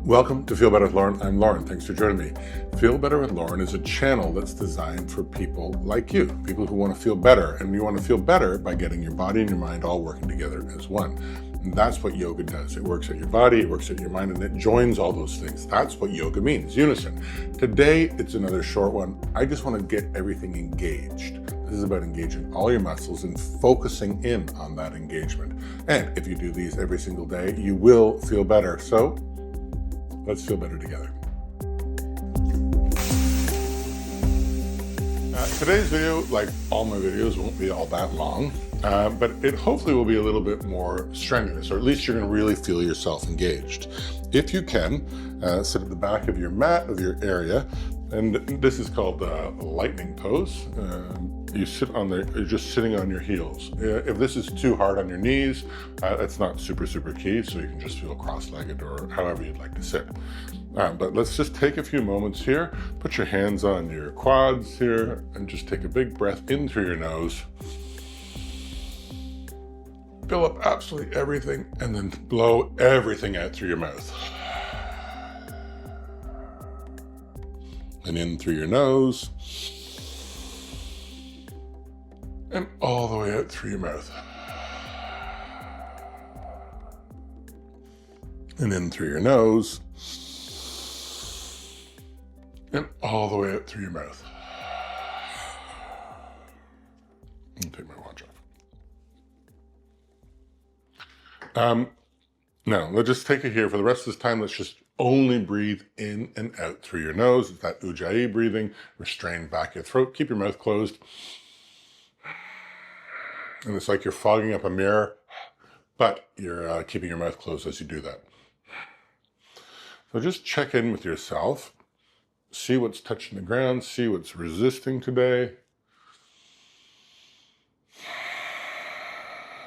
Welcome to Feel Better with Lauren. I'm Lauren. Thanks for joining me. Feel Better with Lauren is a channel that's designed for people like you, people who want to feel better. And you want to feel better by getting your body and your mind all working together as one. And that's what yoga does. It works at your body, it works at your mind, and it joins all those things. That's what yoga means, unison. Today, it's another short one. I just want to get everything engaged. This is about engaging all your muscles and focusing in on that engagement. And if you do these every single day, you will feel better. So let's feel better together. Today's video, like all my videos, won't be all that long, but it hopefully will be a little bit more strenuous, or at least you're going to really feel yourself engaged. If you can, sit at the back of your mat, of your area, and this is called the lightning pose. You sit on there, you're just sitting on your heels. If this is too hard on your knees, that's not super key, so you can just feel cross-legged or however you'd like to sit. But let's just take a few moments here, put your hands on your quads here, and just take a big breath in through your nose. Fill up absolutely everything, and then blow everything out through your mouth. And in through your nose, and all the way out through your mouth. And in through your nose, and all the way out through your mouth. I'll take my watch off. Now, let's just take it here. For the rest of this time, let's just only breathe in and out through your nose. It's that ujjayi breathing. Restrain back your throat. Keep your mouth closed. And it's like you're fogging up a mirror, but you're keeping your mouth closed as you do that. So just check in with yourself. See what's touching the ground. See what's resisting today.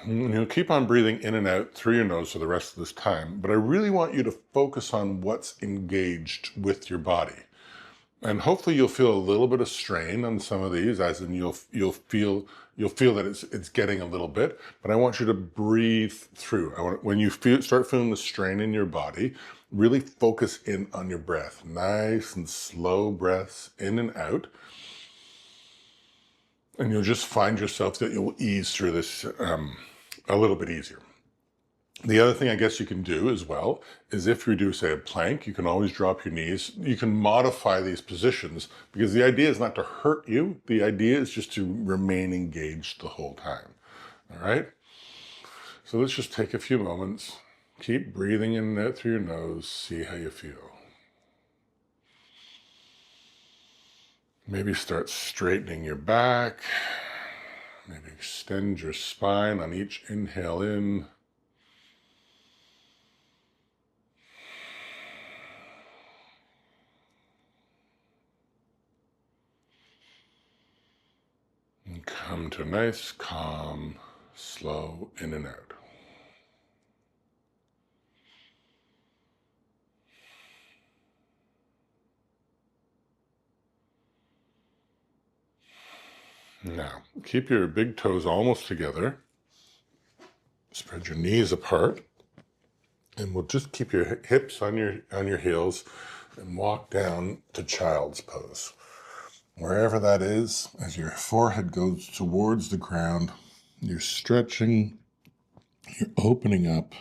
And you'll keep on breathing in and out through your nose for the rest of this time, but I really want you to focus on what's engaged with your body. And hopefully you'll feel a little bit of strain on some of these, as in you'll feel that it's getting a little bit, but I want you to breathe through. When you start feeling the strain in your body, really focus in on your breath. Nice and slow breaths in and out. And you'll just find yourself that you'll ease through this a little bit easier. The other thing I guess you can do as well is if you do, say, a plank, you can always drop your knees. You can modify these positions because the idea is not to hurt you. The idea is just to remain engaged the whole time. All right? So let's just take a few moments. Keep breathing in and out through your nose. See how you feel. Maybe start straightening your back. Maybe extend your spine on each inhale in. And come to a nice, calm, slow in and out. Now, keep your big toes almost together. Spread your knees apart. And we'll just keep your hips on your heels and walk down to child's pose. Wherever that is, as your forehead goes towards the ground, you're stretching, you're opening up,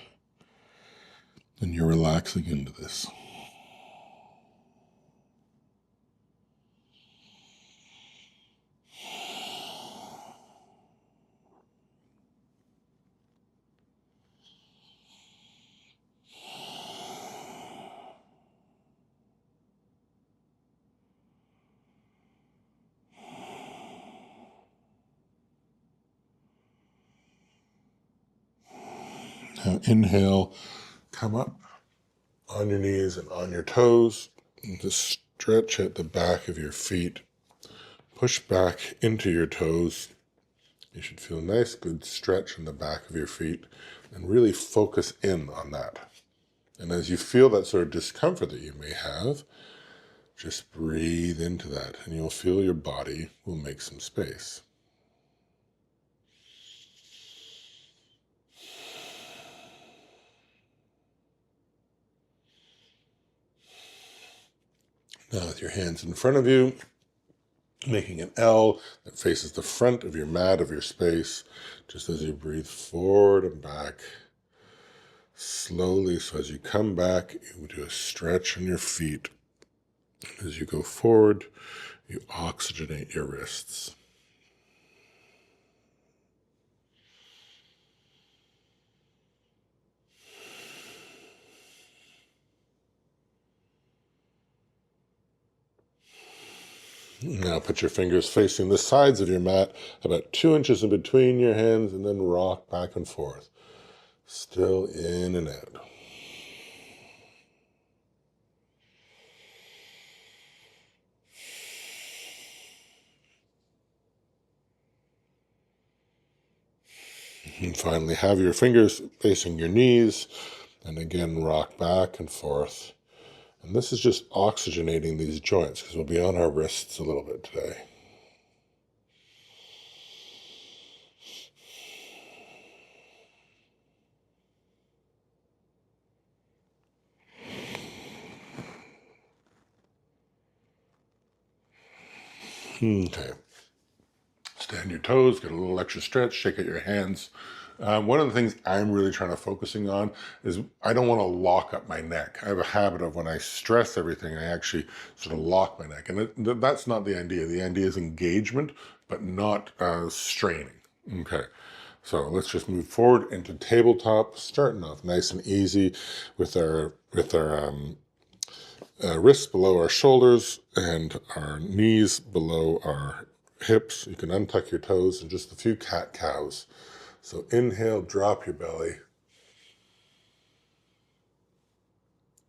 and you're relaxing into this. Now inhale, come up on your knees and on your toes, and just stretch at the back of your feet. Push back into your toes. You should feel a nice, good stretch in the back of your feet and really focus in on that. And as you feel that sort of discomfort that you may have, just breathe into that and you'll feel your body will make some space. Now with your hands in front of you, making an L that faces the front of your mat, of your space, just as you breathe forward and back slowly. So as you come back, you do a stretch on your feet. As you go forward, you oxygenate your wrists. Now put your fingers facing the sides of your mat, about 2 inches in between your hands, and then rock back and forth. Still in and out. And finally, have your fingers facing your knees, and again, rock back and forth. And this is just oxygenating these joints, because we'll be on our wrists a little bit today. Okay. Stand your toes, get a little extra stretch, shake out your hands. One of the things I'm really trying to focusing on is I don't want to lock up my neck. I have a habit of when I stress everything, I actually sort of lock my neck. And that's not the idea. The idea is engagement, but not straining. Okay. So let's just move forward into tabletop, starting off nice and easy with our wrists below our shoulders and our knees below our hips. You can untuck your toes and just a few cat-cows. So inhale, drop your belly.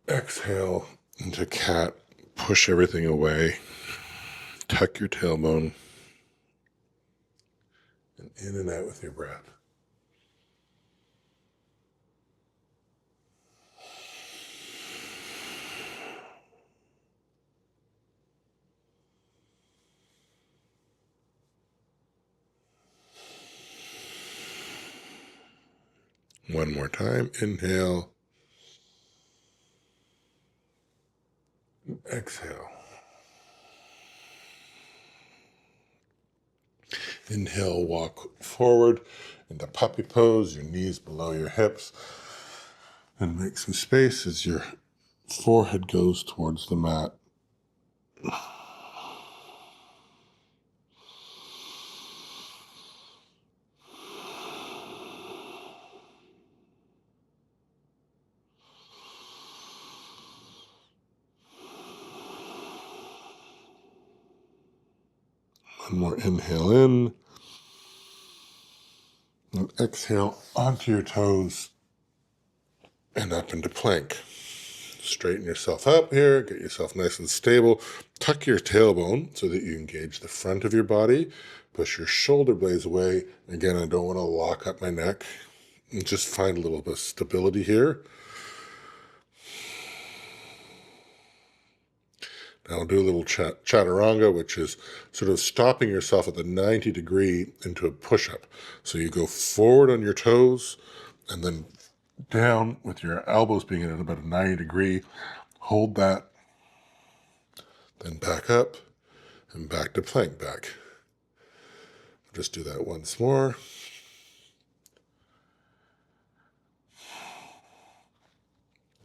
Exhale into cat, push everything away. Tuck your tailbone. And in and out with your breath. One more time. Inhale. Exhale. Inhale, walk forward into puppy pose, your knees below your hips. And make some space as your forehead goes towards the mat. One more inhale in. And exhale onto your toes and up into plank. Straighten yourself up here, get yourself nice and stable. Tuck your tailbone so that you engage the front of your body. Push your shoulder blades away. Again, I don't want to lock up my neck. And just find a little bit of stability here. Now I'll do a little chaturanga, which is sort of stopping yourself at the 90-degree into a push-up. So you go forward on your toes and then down with your elbows being at about a 90-degree. Hold that. Then back up and back to plank back. Just do that once more.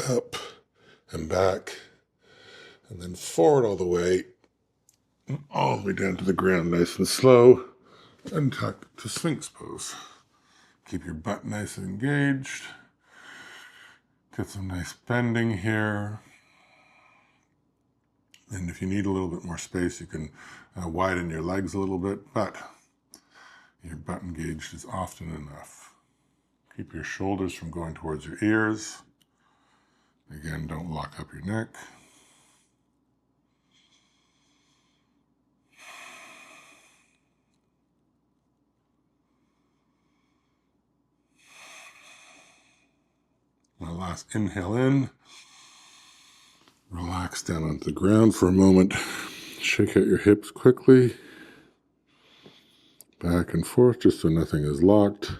Up and back. And then forward all the way down to the ground, nice and slow, and tuck to Sphinx pose. Keep your butt nice and engaged. Get some nice bending here. And if you need a little bit more space, you can widen your legs a little bit, but your butt engaged is often enough. Keep your shoulders from going towards your ears. Again, don't lock up your neck. My last inhale in. Relax down onto the ground for a moment. Shake out your hips quickly. Back and forth just so nothing is locked.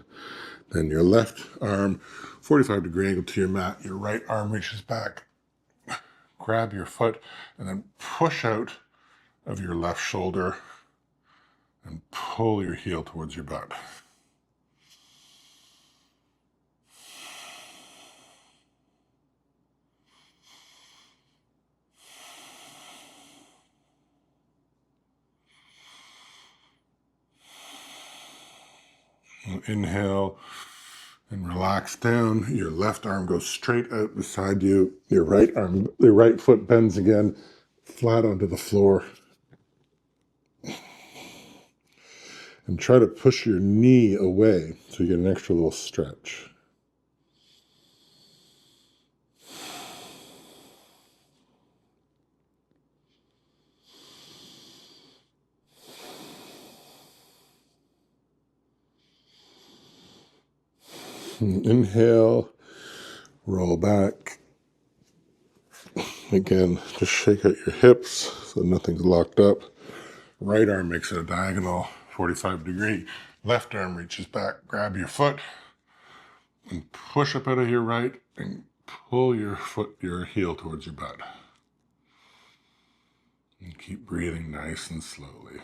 Then your left arm, 45-degree angle to your mat. Your right arm reaches back grab your foot and then push out of your left shoulder and pull your heel towards your butt. And inhale and relax down. Your left arm goes straight out beside you. Your right foot bends again, flat onto the floor. And try to push your knee away so you get an extra little stretch. And inhale, roll back. Again, just shake out your hips so nothing's locked up. Right arm makes it a diagonal 45-degree. Left arm reaches back, grab your foot, and push up out of your right and pull your heel towards your butt. And keep breathing nice and slowly.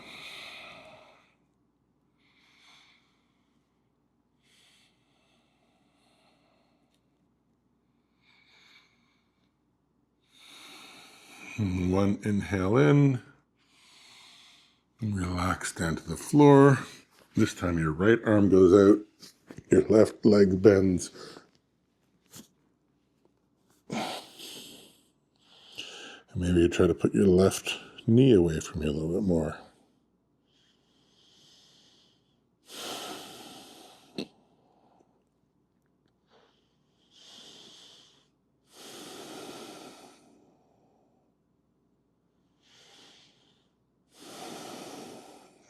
And one inhale in, and relax down to the floor. This time your right arm goes out, your left leg bends. And maybe you try to put your left knee away from you a little bit more.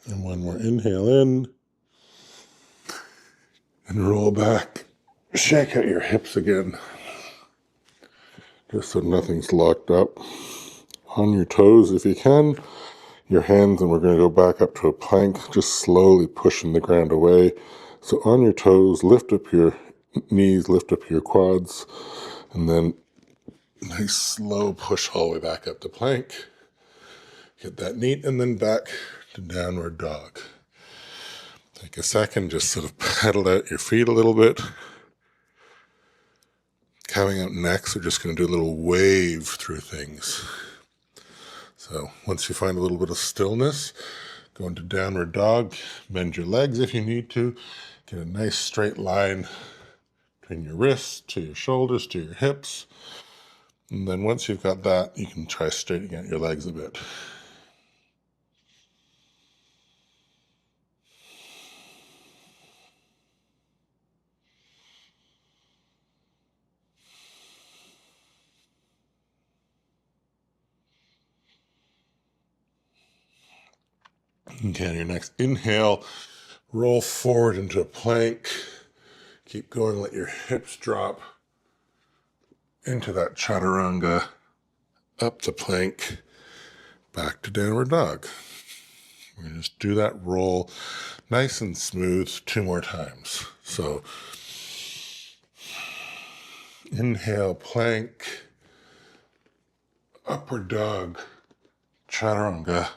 And one more inhale in. And roll back. Shake out your hips again. Just so nothing's locked up. On your toes if you can. Your hands, and we're going to go back up to a plank, just slowly pushing the ground away. So on your toes, lift up your knees, lift up your quads, and then nice slow push all the way back up to plank. Get that neat, and then back to downward dog. Take a second, just sort of pedal out your feet a little bit. Coming up next, we're just going to do a little wave through things. So once you find a little bit of stillness, go into downward dog, bend your legs if you need to, get a nice straight line between your wrists to your shoulders to your hips. And then once you've got that, you can try straightening out your legs a bit. Okay, on your next inhale, roll forward into a plank. Keep going, let your hips drop into that chaturanga, up to plank, back to downward dog. We're going to just do that roll nice and smooth 2 more times. So inhale, plank, upward dog, chaturanga,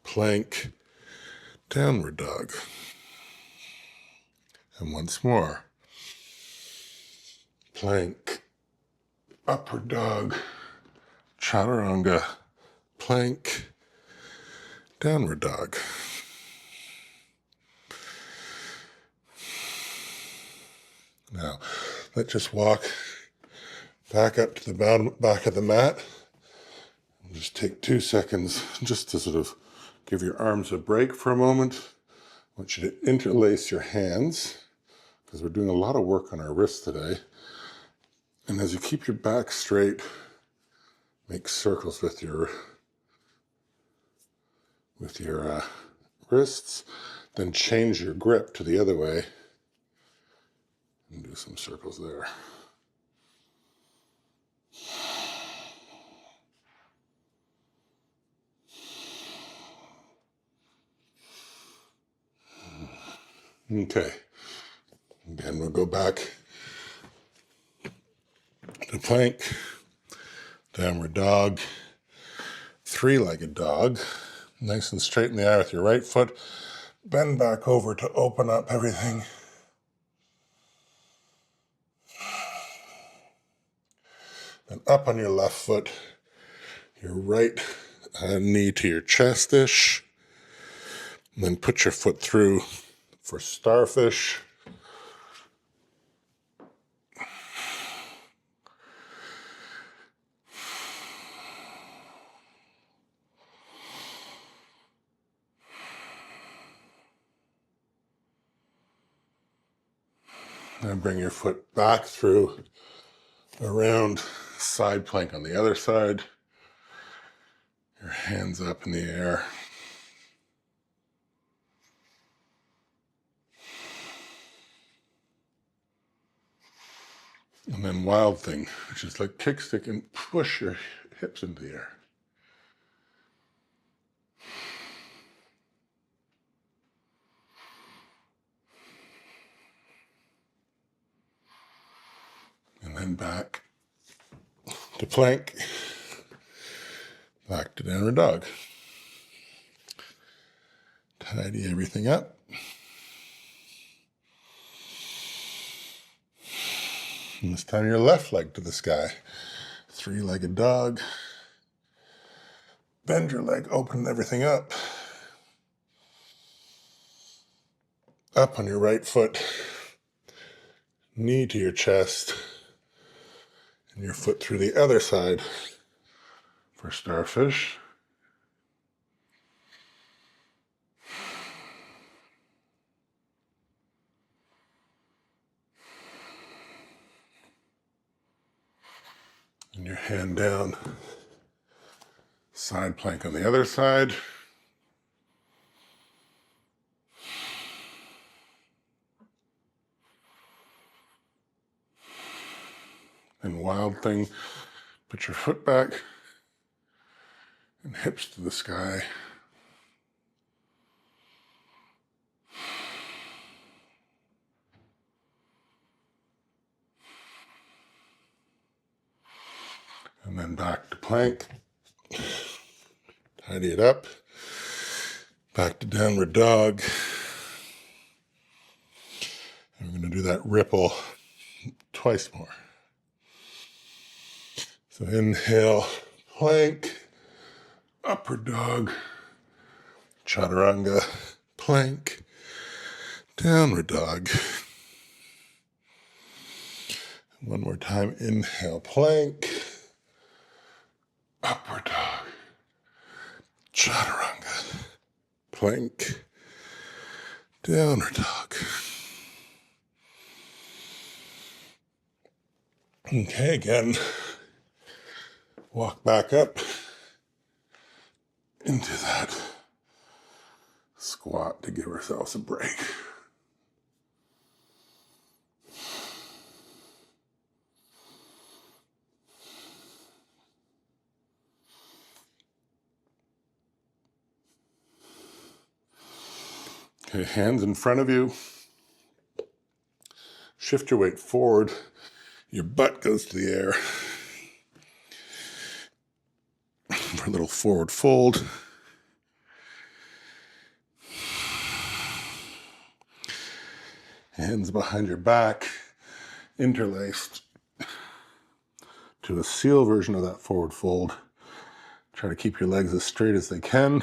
plank, downward dog. And once more. Plank, upward dog, chaturanga, plank, downward dog. Now, let's just walk back up to the back of the mat. Just take 2 seconds just to sort of give your arms a break for a moment. I want you to interlace your hands because we're doing a lot of work on our wrists today. And as you keep your back straight, make circles with your wrists, then change your grip to the other way and do some circles there. Okay, again, we'll go back to plank, Downward dog. Three-legged dog. Nice and straight in the eye with your right foot. Bend back over to open up everything. Then up on your left foot, your right knee to your chest-ish. And then put your foot through for starfish. And bring your foot back through, around side plank on the other side. Your hands up in the air. And then wild thing, which is like kickstick and push your hips into the air. And then back to plank, back to downward dog. Tidy everything up. And this time your left leg to the sky. Three-legged dog. Bend your leg, open everything up. Up on your right foot. Knee to your chest. And your foot through the other side for starfish. And your hand down, side plank on the other side. And wild thing, put your foot back and hips to the sky. And then back to plank. Tidy it up. Back to downward dog. And we're going to do that ripple twice more. So inhale, plank, upward dog, chaturanga, plank, downward dog. One more time, inhale, plank, upward dog, chaturanga, plank, downward dog. Okay, again, walk back up into that squat to give ourselves a break. Okay, hands in front of you. Shift your weight forward. Your butt goes to the air. For a little forward fold. Hands behind your back, interlaced to a seal version of that forward fold. Try to keep your legs as straight as they can.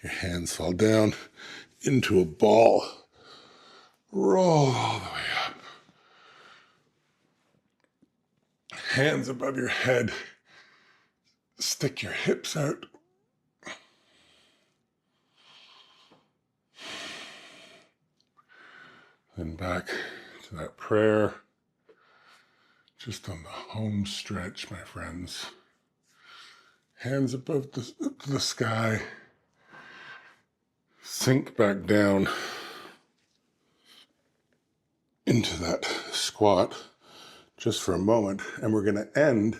Your hands fall down into a ball. Roll all the way up. Hands above your head. Stick your hips out. Then back to that prayer. Just on the home stretch, my friends. Hands above the sky. Sink back down into that squat just for a moment. And we're going to end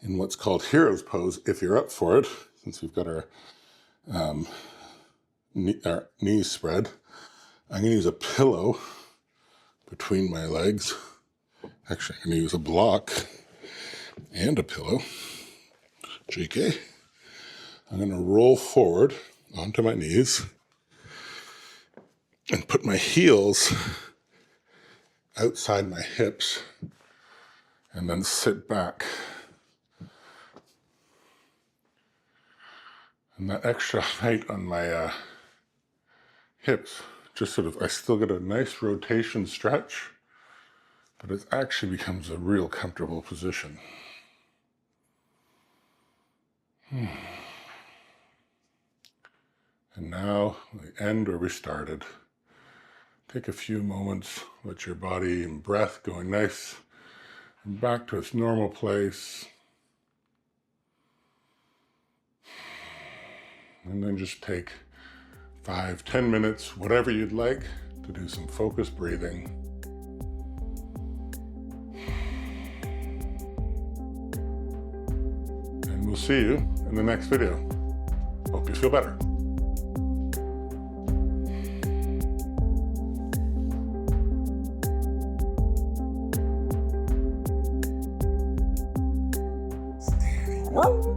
in what's called hero's pose, if you're up for it, since we've got our knees spread. I'm going to use a pillow between my legs. Actually, I'm going to use a block and a pillow. JK. I'm going to roll forward onto my knees and put my heels outside my hips and then sit back. And that extra height on my hips, just sort of, I still get a nice rotation stretch, but it actually becomes a real comfortable position. And now, we end where we started. Take a few moments, let your body and breath go nice and back to its normal place. And then just take 5-10 minutes, whatever you'd like, to do some focused breathing. And we'll see you in the next video. Hope you feel better. Woo!